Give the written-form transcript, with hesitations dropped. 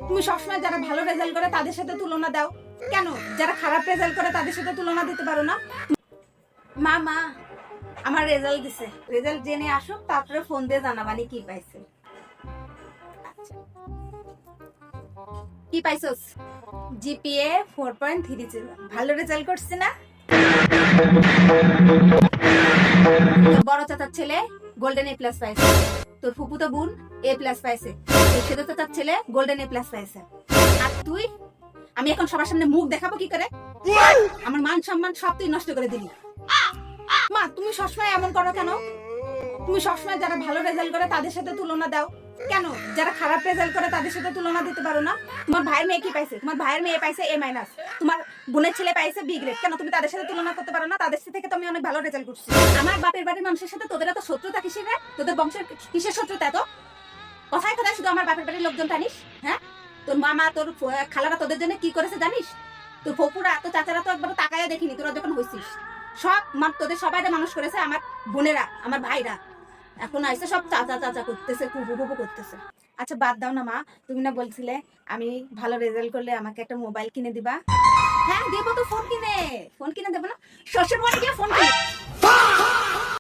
তুমি সবসময় যারা ভালো রেজাল্ট করে তাদের সাথে তুলনা দাও কেন? যারা খারাপ রেজাল্ট করে তাদের সাথে তুলনা দিতে পারো না? মা মা আমার রেজাল্ট দিছে, রেজাল্ট জেনে আসুক তারপরে ফোন দিয়ে জানাবানি কি পাইছে। আচ্ছা কি পাইছস? জিপিএ 4.3 ছিল, ভালো রেজাল্ট করছে না? তোর বড় চাচার ছেলে গোল্ডেন এ প্লাস পাইছে, তোর ফুফুতো বোন এ প্লাস পাইছে, তোর সেদো চাচার ছেলে গোল্ডেন এ প্লাস পাইছে, আর তুই? আমি এখন সবার সামনে মুখ দেখাবো কি করে? আমার মান সম্মান সব তুই নষ্ট করে দিলি। মা তুমি সবসময় এমন করো কেন? তুমি সবসময় যারা ভালো রেজাল্ট করে তাদের সাথে তুলনা দাও কেন? যারা খারাপ রেজাল্ট করে তাদের সাথে তুলনা দিতে পারো না? তোমার ভাইয়ের মেয়ে কি পাইছে? তোমার ভাইয়ের মেয়ে পাইছে এ মাইনাস, তোমার বোনের ছেলে পাইছে বি গ্রেড, কেন তুমি তাদের সাথে তুলনা করতে পারো না? তাদের থেকে তো আমি অনেক ভালো রেজাল্ট করছি। আমার বাপের বাড়ির মানুষের সাথে তোদের এত শত্রুতা কিসের রে? তোদের বংশের কিসের শত্রুতা এত? কথায় কথায় শুধু আমার বাপের বাড়ির লোকজন টানিস। হ্যাঁ, তোর মামা তোর খালারা তোদের জন্য কি করেছে জানিস? তোর ফপুরা তোর চাচারা তো একবার তাকায় দেখিনি তোরা যখন হইছিস। সব তোদের সবাইরে মানুষ করেছে আমার বোনেরা, আমার ভাইরা। এখন আইসে সব চাচা চাচা করতেছে, কুবু কুবু করতেছে। আচ্ছা বাদ দাও না মা, তুমি না বলছিলে আমি ভালো রেজাল্ট করলে আমাকে একটা মোবাইল কিনে দিবা? হ্যাঁ দেবো তো, ফোন কিনে দেবো না? শ্বশুর বাড়ি গিয়ে ফোন কিনে